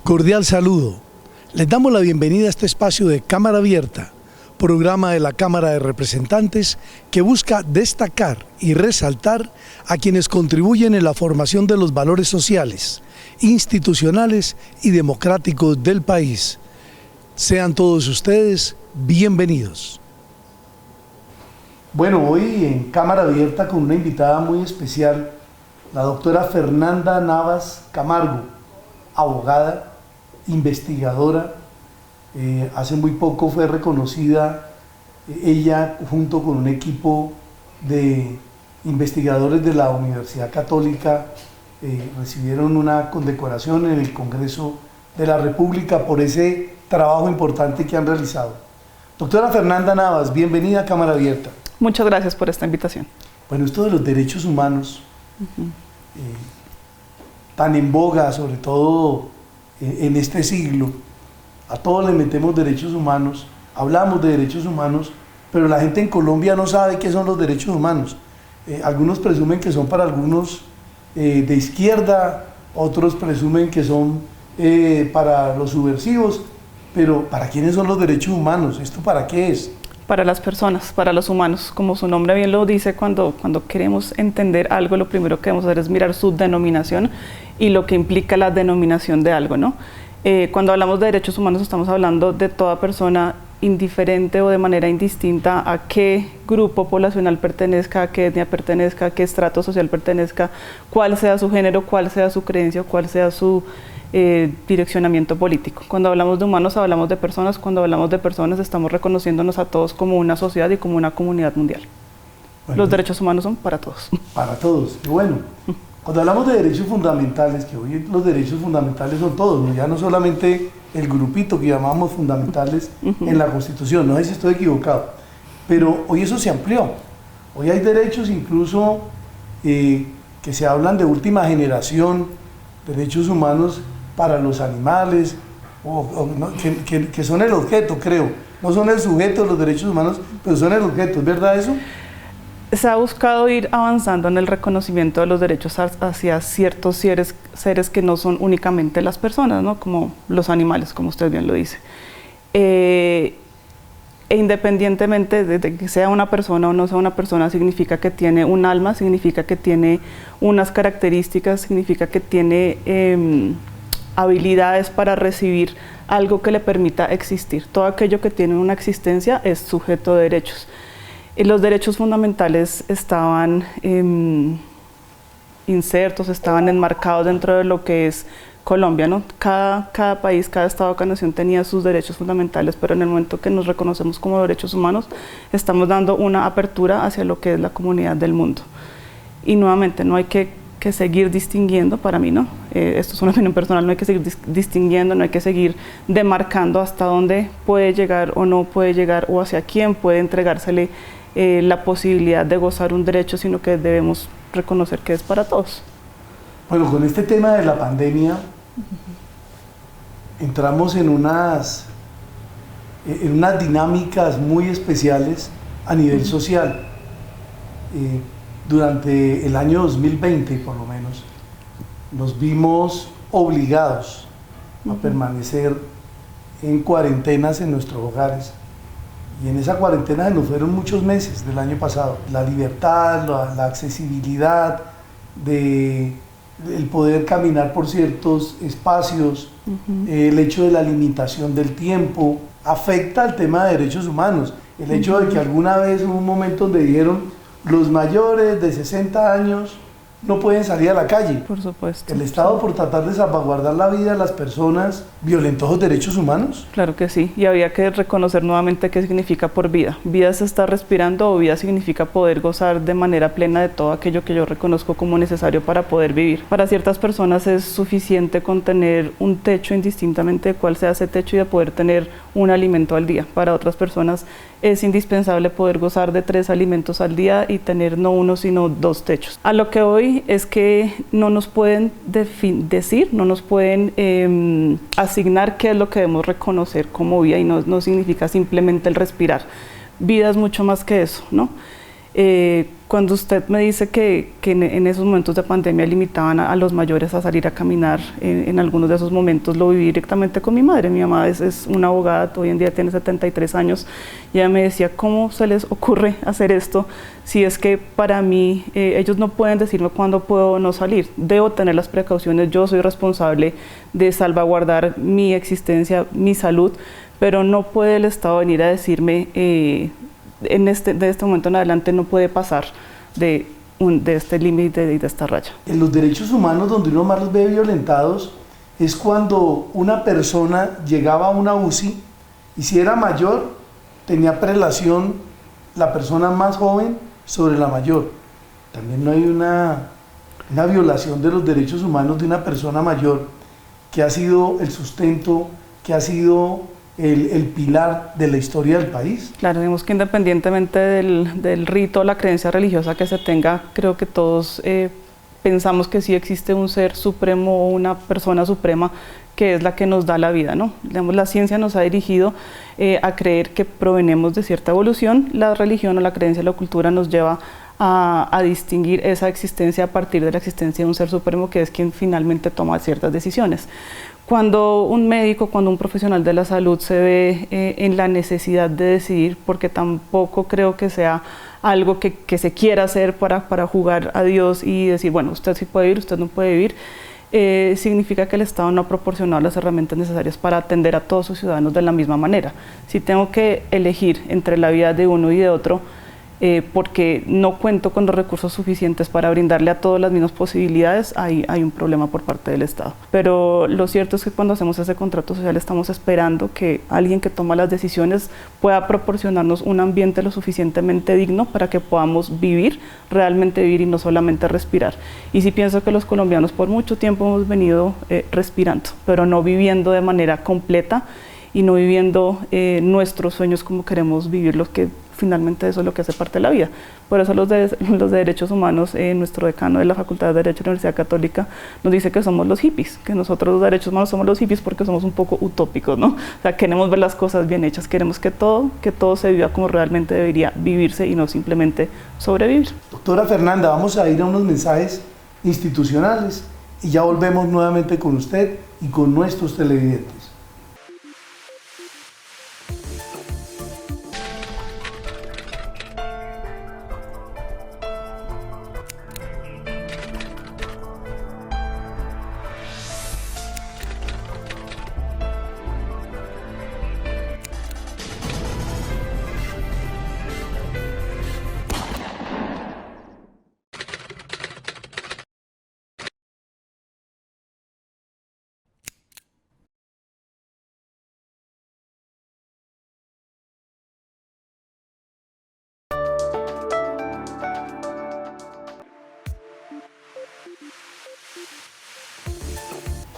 Cordial saludo. Les damos la bienvenida a este espacio de Cámara Abierta, programa de la Cámara de Representantes que busca destacar y resaltar a quienes contribuyen en la formación de los valores sociales, institucionales y democráticos del país. Sean todos ustedes bienvenidos. Bueno, hoy en Cámara Abierta con una invitada muy especial, la doctora Fernanda Navas Camargo, abogada, investigadora. Hace muy poco fue reconocida ella junto con un equipo de investigadores de la Universidad Católica, recibieron una condecoración en el Congreso de la República por ese trabajo importante que han realizado. Doctora Fernanda Navas, bienvenida a Cámara Abierta. Muchas gracias por esta invitación. Bueno, esto de los derechos humanos, tan en boga, sobre todo en este siglo, a todos le metemos derechos humanos, hablamos de derechos humanos, pero la gente en Colombia no sabe qué son los derechos humanos. Algunos presumen que son para algunos de izquierda, otros presumen que son para los subversivos, pero ¿para quiénes son los derechos humanos? ¿Esto para qué es? Para las personas, para los humanos. Como su nombre bien lo dice, cuando queremos entender algo, lo primero que debemos hacer es mirar su denominación y lo que implica la denominación de algo, ¿no? Cuando hablamos de derechos humanos estamos hablando de toda persona, indiferente o de manera indistinta a qué grupo poblacional pertenezca, a qué etnia pertenezca, a qué estrato social pertenezca, cuál sea su género, cuál sea su creencia, cuál sea su direccionamiento político. Cuando hablamos de humanos hablamos de personas, cuando hablamos de personas estamos reconociéndonos a todos como una sociedad y como una comunidad mundial. Bueno, los derechos humanos son para todos. Para todos. Y bueno, cuando hablamos de derechos fundamentales, que hoy los derechos fundamentales son todos, ¿no? Ya no solamente el grupito que llamamos fundamentales en la Constitución, no sé si estoy equivocado, pero hoy eso se amplió. Hoy hay derechos incluso que se hablan de última generación, derechos humanos para los animales, que son el objeto, creo. No son el sujeto de los derechos humanos, pero son el objeto. ¿Es verdad eso? Se ha buscado ir avanzando en el reconocimiento de los derechos hacia ciertos seres que no son únicamente las personas, ¿no? Como los animales, como usted bien lo dice. E independientemente de que sea una persona o no sea una persona, significa que tiene un alma, significa que tiene unas características, significa que tiene habilidades para recibir algo que le permita existir. Todo aquello que tiene una existencia es sujeto de derechos. Los derechos fundamentales estaban insertos, estaban enmarcados dentro de lo que es Colombia, ¿no? Cada país, cada estado, cada nación tenía sus derechos fundamentales, pero en el momento que nos reconocemos como derechos humanos, estamos dando una apertura hacia lo que es la comunidad del mundo. Y nuevamente, no hay que seguir distinguiendo, para mí, ¿no? Esto es una opinión personal, no hay que seguir distinguiendo, no hay que seguir demarcando hasta dónde puede llegar o no puede llegar, o hacia quién puede entregársele la posibilidad de gozar un derecho, sino que debemos reconocer que es para todos. Bueno, con este tema de la pandemia, entramos en unas dinámicas muy especiales a nivel social. Durante el año 2020, por lo menos, nos vimos obligados a permanecer en cuarentenas en nuestros hogares. Y en esa cuarentena se nos fueron muchos meses del año pasado. La libertad, la accesibilidad, el poder caminar por ciertos espacios, el hecho de la limitación del tiempo, afecta al tema de derechos humanos. El hecho de que alguna vez hubo un momento donde dijeron los mayores de 60 años no pueden salir a la calle. Por supuesto. ¿El Estado, por tratar de salvaguardar la vida de las personas, violentó los derechos humanos? Claro que sí, y había que reconocer nuevamente qué significa por vida. Vida se está respirando, o vida significa poder gozar de manera plena de todo aquello que yo reconozco como necesario para poder vivir. Para ciertas personas es suficiente con tener un techo, indistintamente de cuál sea ese techo, y de poder tener un alimento al día. Para otras personas es indispensable poder gozar de 3 alimentos al día y tener no uno sino 2 techos. A lo que hoy hoy es que no nos pueden decir, no nos pueden asignar qué es lo que debemos reconocer como vida, y no significa simplemente el respirar. Vida es mucho más que eso, ¿no? Cuando usted me dice que en esos momentos de pandemia limitaban a los mayores a salir a caminar, en algunos de esos momentos lo viví directamente con mi madre. Mi mamá es una abogada, hoy en día tiene 73 años, y ella me decía, ¿cómo se les ocurre hacer esto si es que para mí ellos no pueden decirme cuándo puedo o no salir? Debo tener las precauciones, yo soy responsable de salvaguardar mi existencia, mi salud, pero no puede el Estado venir a decirme de este momento en adelante no puede pasar de este límite y de esta raya. En los derechos humanos, donde uno más los ve violentados, es cuando una persona llegaba a una UCI y si era mayor, tenía prelación la persona más joven sobre la mayor. También no hay una violación de los derechos humanos de una persona mayor que ha sido el sustento, que ha sido el pilar de la historia del país. Claro, digamos que independientemente del rito o la creencia religiosa que se tenga, creo que todos pensamos que sí existe un ser supremo o una persona suprema que es la que nos da la vida, ¿no? Digamos, la ciencia nos ha dirigido a creer que provenimos de cierta evolución. La religión o la creencia o la cultura nos lleva a distinguir esa existencia a partir de la existencia de un ser supremo que es quien finalmente toma ciertas decisiones. Cuando un médico, cuando un profesional de la salud se ve en la necesidad de decidir, porque tampoco creo que sea algo que se quiera hacer para jugar a Dios y decir, bueno, usted sí puede vivir, usted no puede vivir, significa que el Estado no ha proporcionado las herramientas necesarias para atender a todos sus ciudadanos de la misma manera. Si tengo que elegir entre la vida de uno y de otro, porque no cuento con los recursos suficientes para brindarle a todos las mismas posibilidades, hay un problema por parte del Estado. Pero lo cierto es que cuando hacemos ese contrato social estamos esperando que alguien que toma las decisiones pueda proporcionarnos un ambiente lo suficientemente digno para que podamos vivir, realmente vivir y no solamente respirar. Y sí pienso que los colombianos por mucho tiempo hemos venido respirando, pero no viviendo de manera completa y no viviendo nuestros sueños como queremos vivirlos, que finalmente eso es lo que hace parte de la vida. Por eso los de derechos humanos, nuestro decano de la Facultad de Derecho de la Universidad Católica nos dice que somos los hippies, que nosotros los derechos humanos somos los hippies porque somos un poco utópicos, ¿no? O sea, queremos ver las cosas bien hechas, queremos que todo se viva como realmente debería vivirse y no simplemente sobrevivir. Doctora Fernanda, vamos a ir a unos mensajes institucionales y ya volvemos nuevamente con usted y con nuestros televidentes.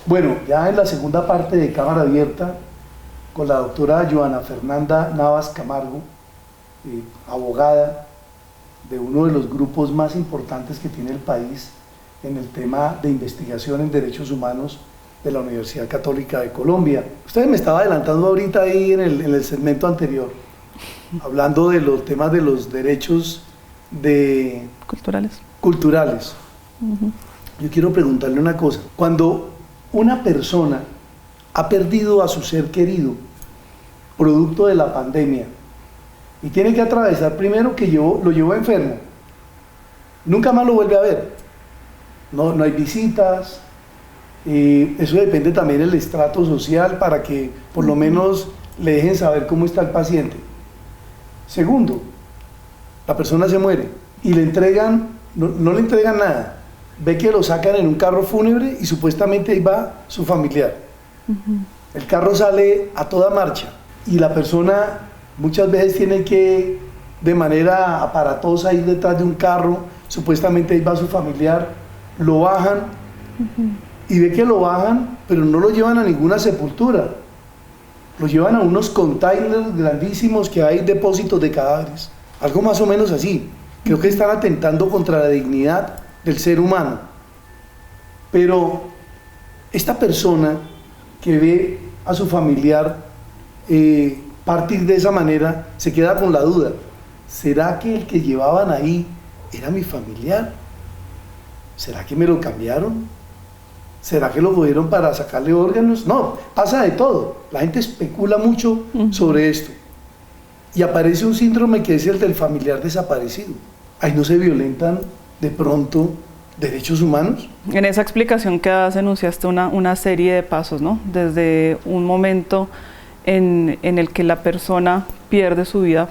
Bueno, ya en la segunda parte de Cámara Abierta, con la doctora Joana Fernanda Navas Camargo, abogada de uno de los grupos más importantes que tiene el país en el tema de investigación en derechos humanos de la Universidad Católica de Colombia. Usted me estaba adelantando ahorita ahí en el segmento anterior, hablando de los temas de los derechos culturales. Uh-huh. Yo quiero preguntarle una cosa. Cuando una persona ha perdido a su ser querido producto de la pandemia y tiene que atravesar primero que lo llevó enfermo, nunca más lo vuelve a ver, no hay visitas, eso depende también del estrato social para que por lo menos le dejen saber cómo está el paciente. Segundo, la persona se muere y le entregan, no le entregan nada, ve que lo sacan en un carro fúnebre y supuestamente ahí va su familiar. Uh-huh. El carro sale a toda marcha y la persona muchas veces tiene que de manera aparatosa ir detrás de un carro, supuestamente ahí va su familiar, lo bajan. Uh-huh. Y ve que lo bajan, pero no lo llevan a ninguna sepultura, lo llevan a unos containers grandísimos que hay depósitos de cadáveres, algo más o menos así. Creo que están atentando contra la dignidad del ser humano. Pero esta persona que ve a su familiar partir de esa manera, se queda con la duda, ¿será que el que llevaban ahí era mi familiar? ¿Será que me lo cambiaron? ¿Será que lo cogieron para sacarle órganos? No, pasa de todo. La gente especula mucho sobre esto. Y aparece un síndrome que es el del familiar desaparecido. Ahí no se violentan de pronto derechos humanos. En esa explicación que das enunciaste una serie de pasos, ¿no? Desde un momento en el que la persona pierde su vida,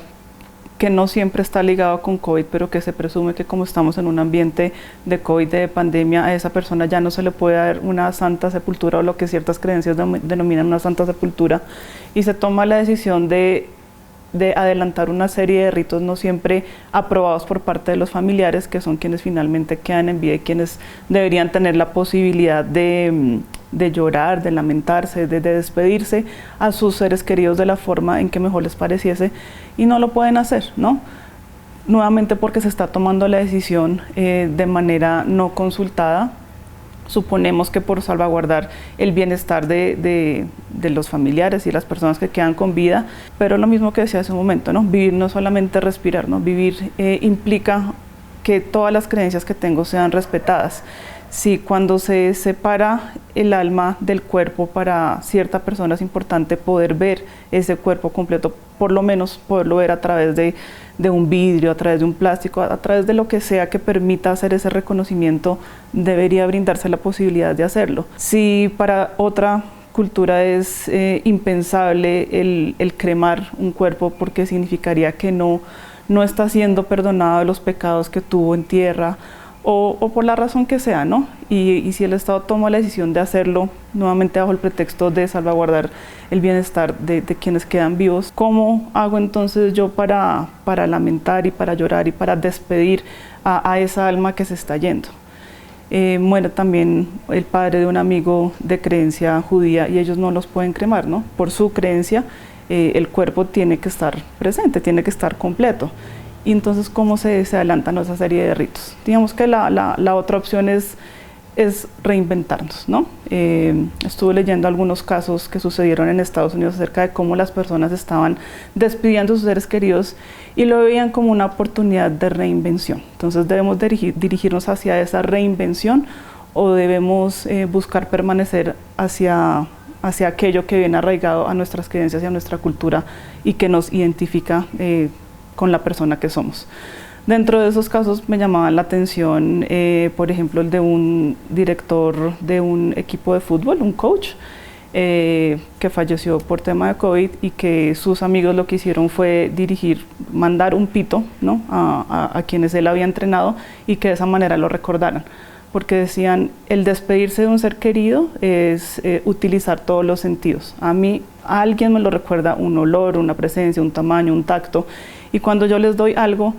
que no siempre está ligado con COVID, pero que se presume que como estamos en un ambiente de COVID, de pandemia, a esa persona ya no se le puede dar una santa sepultura o lo que ciertas creencias denominan una santa sepultura, y se toma la decisión de adelantar una serie de ritos no siempre aprobados por parte de los familiares, que son quienes finalmente quedan en vida y quienes deberían tener la posibilidad de llorar, de lamentarse, de despedirse a sus seres queridos de la forma en que mejor les pareciese, y no lo pueden hacer, ¿no? Nuevamente porque se está tomando la decisión de manera no consultada. Suponemos que por salvaguardar el bienestar de los familiares y las personas que quedan con vida, pero lo mismo que decía hace un momento, ¿no? Vivir no solamente respirar, ¿no? Vivir implica que todas las creencias que tengo sean respetadas. Si cuando se separa el alma del cuerpo, para cierta persona es importante poder ver ese cuerpo completo, por lo menos poderlo ver a través de un vidrio, a través de un plástico, a través de lo que sea que permita hacer ese reconocimiento, debería brindarse la posibilidad de hacerlo. Si para otra cultura es impensable el cremar un cuerpo porque significaría que no está siendo perdonado de los pecados que tuvo en tierra, o por la razón que sea, ¿no? Y si el Estado toma la decisión de hacerlo, nuevamente bajo el pretexto de salvaguardar el bienestar de quienes quedan vivos, ¿cómo hago entonces yo para lamentar y para llorar y para despedir a esa alma que se está yendo? Muere también el padre de un amigo de creencia judía y ellos no los pueden cremar, ¿no? Por su creencia, el cuerpo tiene que estar presente, tiene que estar completo. Y entonces, ¿cómo se adelantan esa serie de ritos? Digamos que la otra opción es reinventarnos, ¿no? Estuve leyendo algunos casos que sucedieron en Estados Unidos acerca de cómo las personas estaban despidiendo a sus seres queridos y lo veían como una oportunidad de reinvención. Entonces, ¿debemos dirigirnos hacia esa reinvención o debemos buscar permanecer hacia aquello que viene arraigado a nuestras creencias y a nuestra cultura y que nos identifica con la persona que somos? Dentro de esos casos me llamaba la atención, por ejemplo, el de un director de un equipo de fútbol, un coach, que falleció por tema de COVID y que sus amigos lo que hicieron fue mandar un pito, ¿no? a quienes él había entrenado y que de esa manera lo recordaran. Porque decían, el despedirse de un ser querido es utilizar todos los sentidos. A alguien me lo recuerda un olor, una presencia, un tamaño, un tacto, y cuando yo les doy algo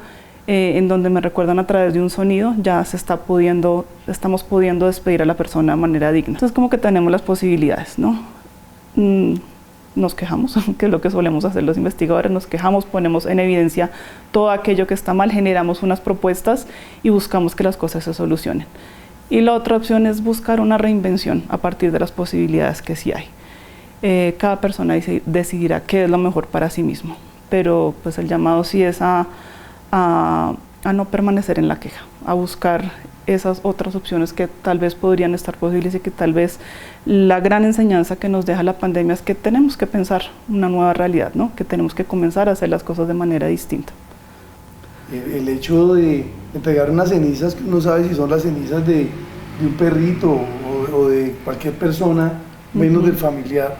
en donde me recuerdan a través de un sonido, ya estamos pudiendo despedir a la persona de manera digna. Entonces como que tenemos las posibilidades, ¿no? Nos quejamos, que es lo que solemos hacer los investigadores, nos quejamos, ponemos en evidencia todo aquello que está mal, generamos unas propuestas y buscamos que las cosas se solucionen. Y la otra opción es buscar una reinvención a partir de las posibilidades que sí hay. Cada persona decidirá qué es lo mejor para sí mismo, pero pues el llamado sí es a no permanecer en la queja, a buscar esas otras opciones que tal vez podrían estar posibles y que tal vez la gran enseñanza que nos deja la pandemia es que tenemos que pensar una nueva realidad, ¿no? Que tenemos que comenzar a hacer las cosas de manera distinta. El hecho de entregar unas cenizas que uno sabe si son las cenizas de un perrito o de cualquier persona, menos del familiar,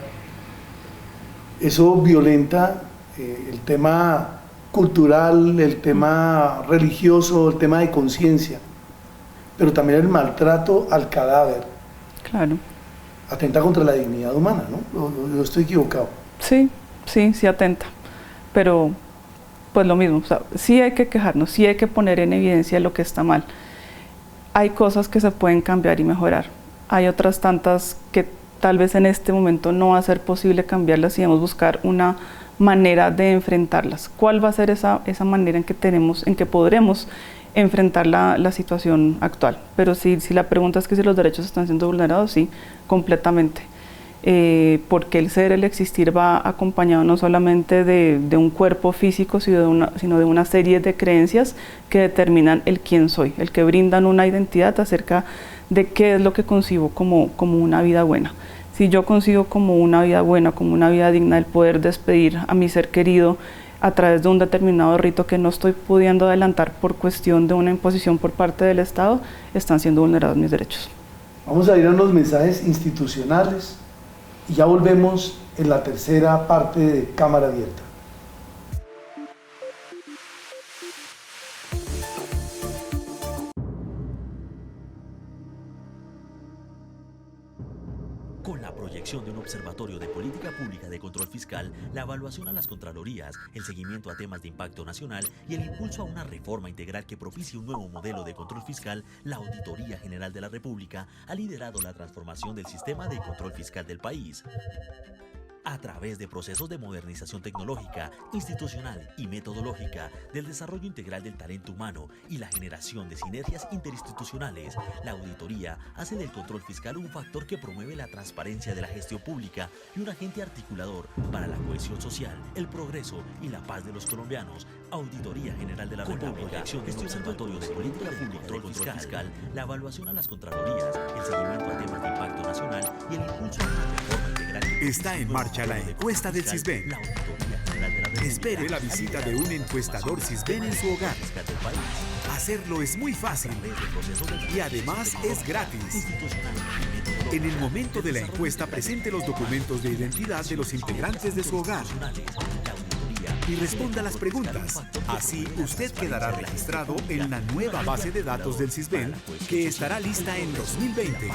eso violenta el tema cultural, el tema religioso, el tema de conciencia, pero también el maltrato al cadáver. Claro. Atenta contra la dignidad humana, ¿no? Yo estoy equivocado. Sí atenta, pero pues lo mismo, o sea, sí hay que quejarnos, sí hay que poner en evidencia lo que está mal. Hay cosas que se pueden cambiar y mejorar, hay otras tantas que tal vez en este momento no va a ser posible cambiarlas y debemos buscar una manera de enfrentarlas. ¿Cuál va a ser esa manera en que podremos enfrentar la situación actual. Pero si la pregunta es que si los derechos están siendo vulnerados, sí, completamente. Porque el ser, el existir va acompañado no solamente de un cuerpo físico, sino de una serie de creencias que determinan el quién soy, el que brindan una identidad acerca de qué es lo que concibo como una vida buena. Si yo concibo como una vida buena, como una vida digna, el poder despedir a mi ser querido a través de un determinado rito que no estoy pudiendo adelantar por cuestión de una imposición por parte del Estado, están siendo vulnerados mis derechos. Vamos a ir a unos mensajes institucionales y ya volvemos en la tercera parte de Cámara Abierta. Con la proyección de un observatorio de política pública de control fiscal, la evaluación a las contralorías, el seguimiento a temas de impacto nacional y el impulso a una reforma integral que propicie un nuevo modelo de control fiscal, la Auditoría General de la República ha liderado la transformación del sistema de control fiscal del país. A través de procesos de modernización tecnológica, institucional y metodológica, del desarrollo integral del talento humano y la generación de sinergias interinstitucionales, la auditoría hace del control fiscal un factor que promueve la transparencia de la gestión pública y un agente articulador para la cohesión social, el progreso y la paz de los colombianos. Auditoría General de la República, gestión de observatorio de política pública de control fiscal, la evaluación a las contralorías, el seguimiento a temas de impacto nacional y el impulso a una reforma integral. Está en marcha la encuesta del Sisbén. Espere la visita de un encuestador Sisbén en su hogar. Hacerlo es muy fácil y además es gratis. En el momento de la encuesta presente los documentos de identidad de los integrantes de su hogar y responda las preguntas. Así usted quedará registrado en la nueva base de datos del Sisbén que estará lista en 2020.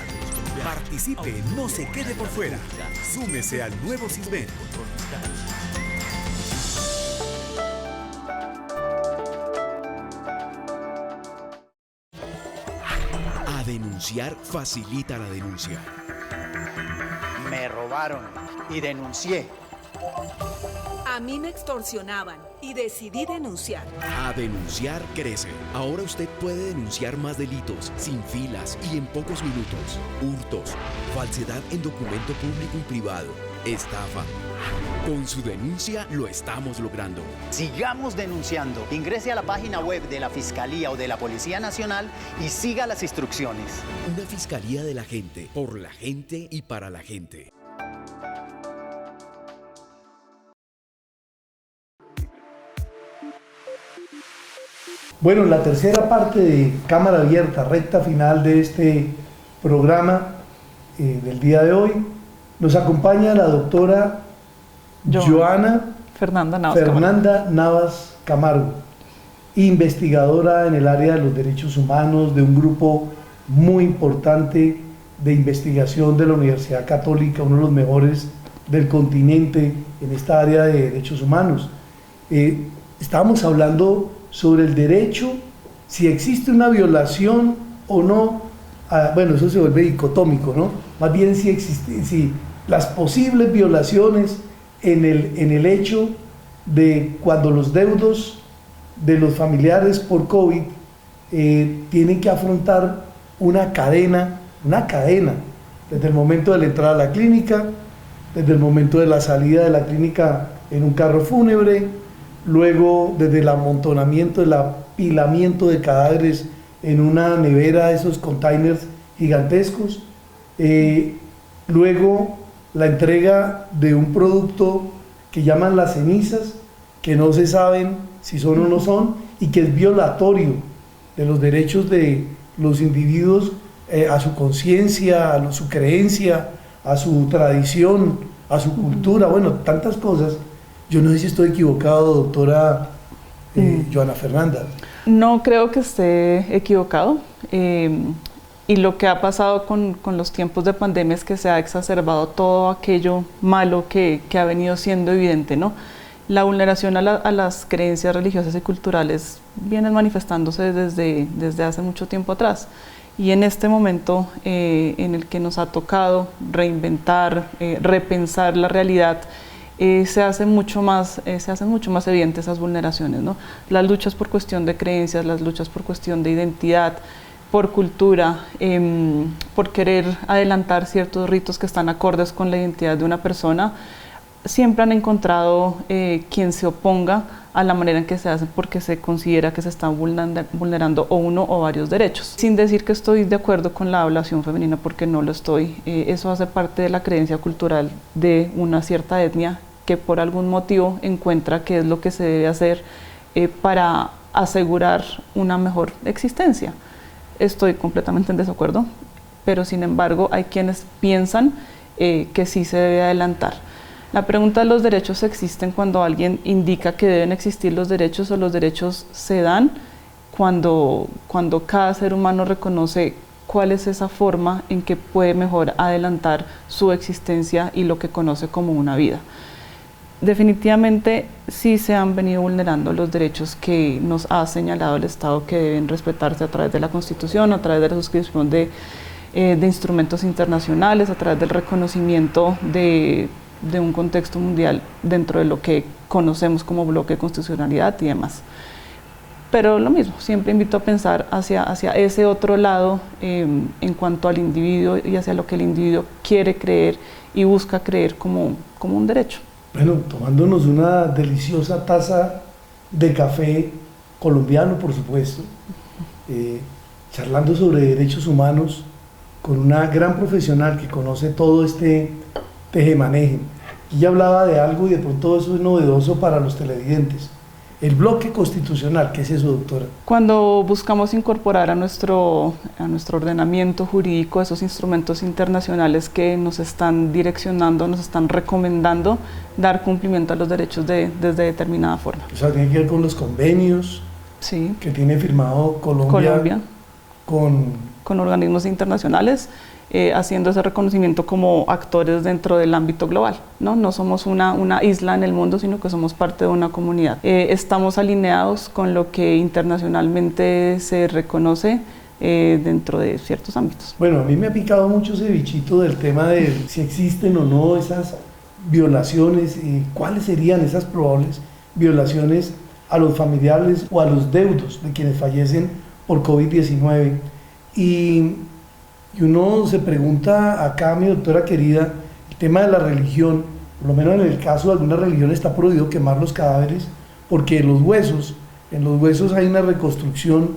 Participe, no se quede por fuera. Súmese al nuevo Sisbén. A denunciar facilita la denuncia. Me robaron y denuncié. A mí me extorsionaban y decidí denunciar. A denunciar crece. Ahora usted puede denunciar más delitos, sin filas y en pocos minutos. Hurtos, falsedad en documento público y privado, estafa. Con su denuncia lo estamos logrando. Sigamos denunciando. Ingrese a la página web de la Fiscalía o de la Policía Nacional y siga las instrucciones. Una Fiscalía de la gente, por la gente y para la gente. Bueno, en la tercera parte de Cámara Abierta, recta final de este programa del día de hoy, nos acompaña la doctora Joana Fernanda Navas Camargo, investigadora en el área de los derechos humanos de un grupo muy importante de investigación de la Universidad Católica, uno de los mejores del continente en esta área de derechos humanos. Estábamos hablando sobre el derecho, si existe una violación o no, bueno, eso se vuelve dicotómico, ¿no? Más bien si las posibles violaciones en el hecho de cuando los deudos de los familiares por COVID tienen que afrontar una cadena, desde el momento de la entrada a la clínica, desde el momento de la salida de la clínica en un carro fúnebre, luego desde el amontonamiento, el apilamiento de cadáveres en una nevera, esos containers gigantescos, luego la entrega de un producto que llaman las cenizas, que no se saben si son o no son, y que es violatorio de los derechos de los individuos a su conciencia, a su creencia, a su tradición, a su cultura, bueno, tantas cosas. Yo no sé si estoy equivocado, doctora Joana Fernanda. No creo que esté equivocado. Y lo que ha pasado con los tiempos de pandemia es que se ha exacerbado todo aquello malo que ha venido siendo evidente, ¿no? La vulneración a las creencias religiosas y culturales vienen manifestándose desde hace mucho tiempo atrás. Y en este momento en el que nos ha tocado reinventar, repensar la realidad, se hacen mucho más evidentes esas vulneraciones, ¿no? Las luchas por cuestión de creencias, las luchas por cuestión de identidad, por cultura, por querer adelantar ciertos ritos que están acordes con la identidad de una persona, siempre han encontrado quien se oponga a la manera en que se hace porque se considera que se están vulnerando o uno o varios derechos. Sin decir que estoy de acuerdo con la ablación femenina, porque no lo estoy. Eso hace parte de la creencia cultural de una cierta etnia que por algún motivo encuentra que es lo que se debe hacer para asegurar una mejor existencia. Estoy completamente en desacuerdo, pero sin embargo hay quienes piensan que sí se debe adelantar. La pregunta de los derechos existen cuando alguien indica que deben existir los derechos, o los derechos se dan cuando cada ser humano reconoce cuál es esa forma en que puede mejor adelantar su existencia y lo que conoce como una vida. Definitivamente sí se han venido vulnerando los derechos que nos ha señalado el Estado que deben respetarse a través de la Constitución, a través de la suscripción de instrumentos internacionales, a través del reconocimiento de un contexto mundial dentro de lo que conocemos como bloque de constitucionalidad y demás. Pero lo mismo, siempre invito a pensar hacia ese otro lado en cuanto al individuo y hacia lo que el individuo quiere creer y busca creer como un derecho. Bueno, tomándonos una deliciosa taza de café colombiano, por supuesto, charlando sobre derechos humanos con una gran profesional que conoce todo este tejemaneje. Y ya hablaba de algo y de pronto eso es novedoso para los televidentes. El bloque constitucional, ¿qué es eso, doctora? Cuando buscamos incorporar a nuestro ordenamiento jurídico esos instrumentos internacionales que nos están direccionando, nos están recomendando dar cumplimiento a los derechos desde determinada forma. O sea, tiene que ver con los convenios, sí, que tiene firmado Colombia. Con organismos internacionales, haciendo ese reconocimiento como actores dentro del ámbito global, ¿no? No somos una isla en el mundo, sino que somos parte de una comunidad. Estamos alineados con lo que internacionalmente se reconoce dentro de ciertos ámbitos. Bueno, a mí me ha picado mucho ese bichito del tema de si existen o no esas violaciones y cuáles serían esas probables violaciones a los familiares o a los deudos de quienes fallecen por COVID-19. Y uno se pregunta acá, mi doctora querida, el tema de la religión, por lo menos en el caso de alguna religión está prohibido quemar los cadáveres porque en los huesos hay una reconstrucción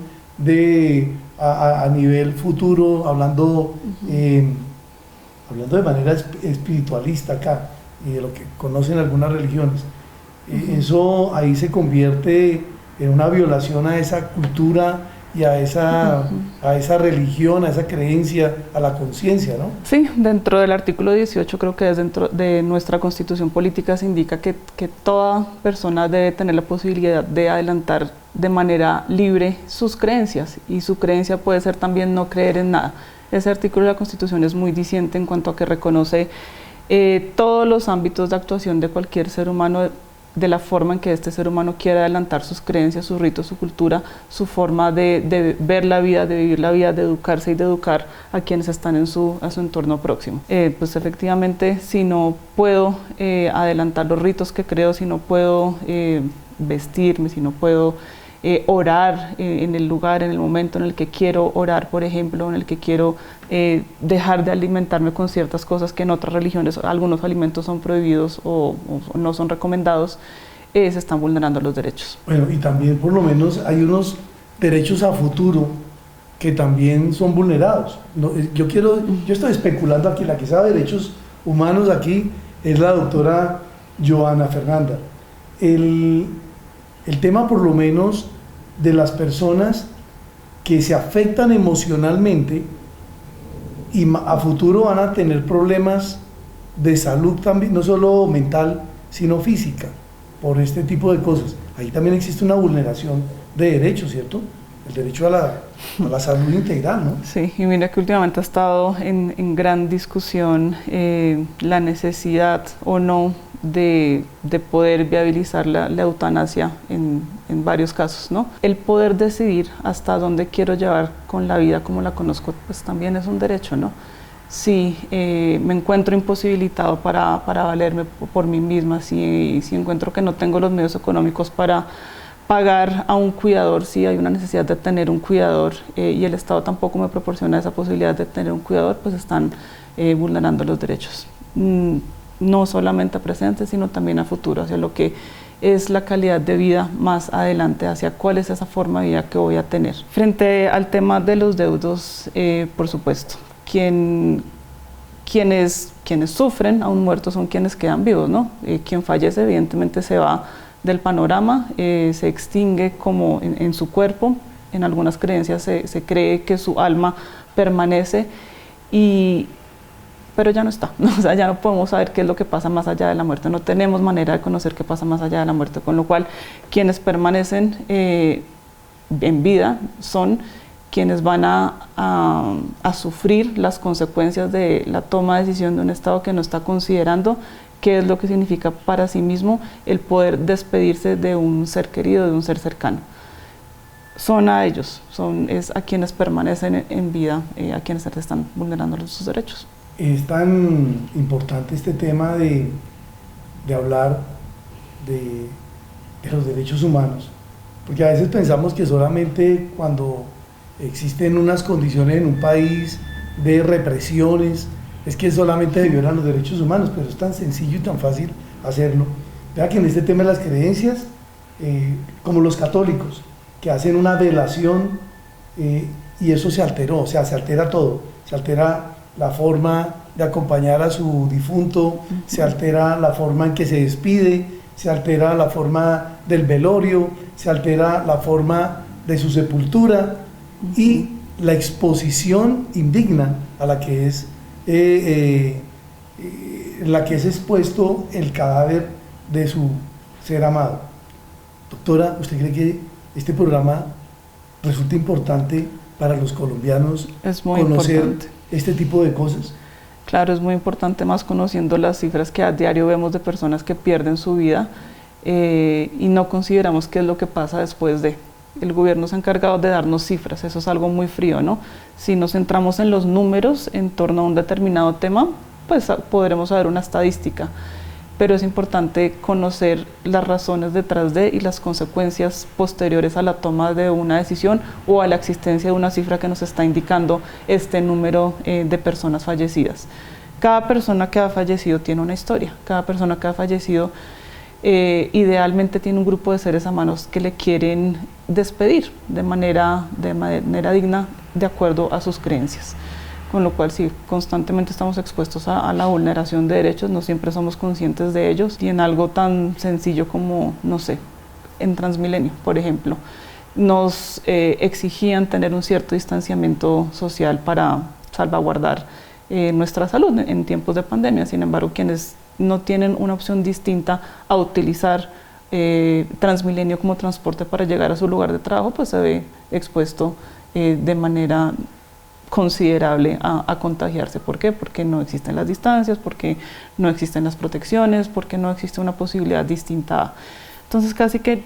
a nivel futuro, hablando de manera espiritualista acá y de lo que conocen algunas religiones. Eso ahí se convierte en una violación a esa cultura y a esa religión, a esa creencia, a la conciencia, ¿no? Sí, dentro del artículo 18, creo que es dentro de nuestra Constitución política, se indica que toda persona debe tener la posibilidad de adelantar de manera libre sus creencias, y su creencia puede ser también no creer en nada. Ese artículo de la Constitución es muy diciente en cuanto a que reconoce todos los ámbitos de actuación de cualquier ser humano, de la forma en que este ser humano quiere adelantar sus creencias, sus ritos, su cultura, su forma de ver la vida, de vivir la vida, de educarse y de educar a quienes están a su entorno próximo. Pues efectivamente, si no puedo adelantar los ritos que creo, si no puedo vestirme, si no puedo orar en el lugar, en el momento en el que quiero orar, por ejemplo, en el que quiero dejar de alimentarme con ciertas cosas que en otras religiones algunos alimentos son prohibidos o no son recomendados, se están vulnerando los derechos. Bueno, y también por lo menos hay unos derechos a futuro que también son vulnerados. Yo estoy especulando aquí, la que sabe derechos humanos aquí es la doctora Joana Fernanda. El tema por lo menos de las personas que se afectan emocionalmente y a futuro van a tener problemas de salud también, no solo mental, sino física, por este tipo de cosas. Ahí también existe una vulneración de derechos, ¿cierto? El derecho a la salud integral, ¿no? Sí, y mira que últimamente ha estado en gran discusión la necesidad o no de poder viabilizar la eutanasia en varios casos, ¿no? El poder decidir hasta dónde quiero llevar con la vida como la conozco, pues también es un derecho, ¿no? Sí, me encuentro imposibilitado para valerme por mí misma, si encuentro que no tengo los medios económicos para pagar a un cuidador, si hay una necesidad de tener un cuidador y el Estado tampoco me proporciona esa posibilidad de tener un cuidador, pues están vulnerando los derechos, no solamente a presente, sino también a futuro, hacia lo que es la calidad de vida más adelante, hacia cuál es esa forma de vida que voy a tener. Frente al tema de los deudos, por supuesto, quienes sufren a un muerto son quienes quedan vivos, ¿no? Quien fallece evidentemente se va del panorama, se extingue como en su cuerpo, en algunas creencias se cree que su alma permanece, pero ya no está, ¿no? O sea, ya no podemos saber qué es lo que pasa más allá de la muerte, no tenemos manera de conocer qué pasa más allá de la muerte, con lo cual quienes permanecen en vida son quienes van a sufrir las consecuencias de la toma de decisión de un Estado que no está considerando qué es lo que significa para sí mismo el poder despedirse de un ser querido, de un ser cercano. Son a ellos, es a quienes permanecen en vida, a quienes se están vulnerando sus derechos. Es tan importante este tema de hablar de los derechos humanos, porque a veces pensamos que solamente cuando existen unas condiciones en un país de represiones, es que solamente se violan los derechos humanos, pero es tan sencillo y tan fácil hacerlo. Vea que en este tema de las creencias, como los católicos, que hacen una velación y eso se alteró, o sea, se altera todo, se altera la forma de acompañar a su difunto, se altera la forma en que se despide, se altera la forma del velorio, se altera la forma de su sepultura, y la exposición indigna a la que es expuesto el cadáver de su ser amado. Doctora, ¿usted cree que este programa resulta importante para los colombianos conocer este tipo de cosas? Claro, es muy importante, más conociendo las cifras que a diario vemos de personas que pierden su vida y no consideramos qué es lo que pasa después de. El gobierno se ha encargado de darnos cifras, eso es algo muy frío, ¿no? Si nos centramos en los números en torno a un determinado tema, pues podremos saber una estadística, pero es importante conocer las razones detrás de y las consecuencias posteriores a la toma de una decisión o a la existencia de una cifra que nos está indicando este número de personas fallecidas. Cada persona que ha fallecido tiene una historia, cada persona que ha fallecido idealmente tiene un grupo de seres humanos que le quieren despedir de manera digna, de acuerdo a sus creencias. Con lo cual sí, constantemente estamos expuestos a la vulneración de derechos, no siempre somos conscientes de ellos, y en algo tan sencillo como, no sé, en Transmilenio, por ejemplo, nos exigían tener un cierto distanciamiento social para salvaguardar nuestra salud en tiempos de pandemia. Sin embargo, quienes no tienen una opción distinta a utilizar Transmilenio como transporte para llegar a su lugar de trabajo, pues se ve expuesto de manera considerable a contagiarse. ¿Por qué? Porque no existen las distancias, porque no existen las protecciones, porque no existe una posibilidad distinta. Entonces casi que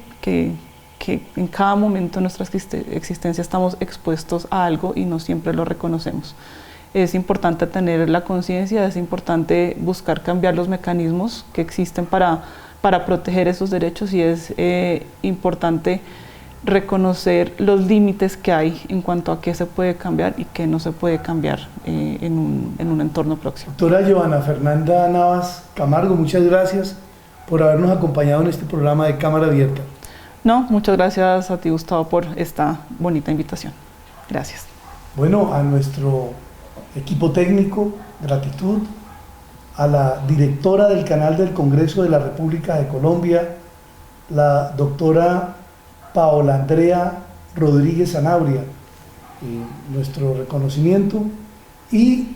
en cada momento de nuestra existencia estamos expuestos a algo y no siempre lo reconocemos. Es importante tener la conciencia, es importante buscar cambiar los mecanismos que existen para proteger esos derechos, y es importante reconocer los límites que hay en cuanto a qué se puede cambiar y qué no se puede cambiar en un entorno próximo. Doctora Joana Fernanda Navas Camargo, muchas gracias por habernos acompañado en este programa de Cámara Abierta. No, muchas gracias a ti, Gustavo, por esta bonita invitación. Gracias. Bueno, a nuestro equipo técnico, gratitud, a la directora del canal del Congreso de la República de Colombia, la doctora Paola Andrea Rodríguez Sanabria, nuestro reconocimiento, y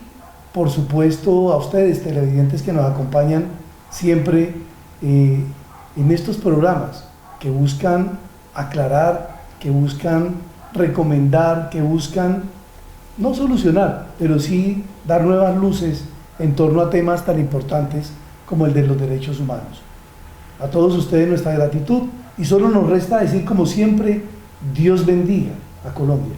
por supuesto a ustedes, televidentes, que nos acompañan siempre en estos programas que buscan aclarar, que buscan recomendar, que buscan no solucionar, pero sí dar nuevas luces en torno a temas tan importantes como el de los derechos humanos. A todos ustedes nuestra gratitud, y solo nos resta decir, como siempre, Dios bendiga a Colombia.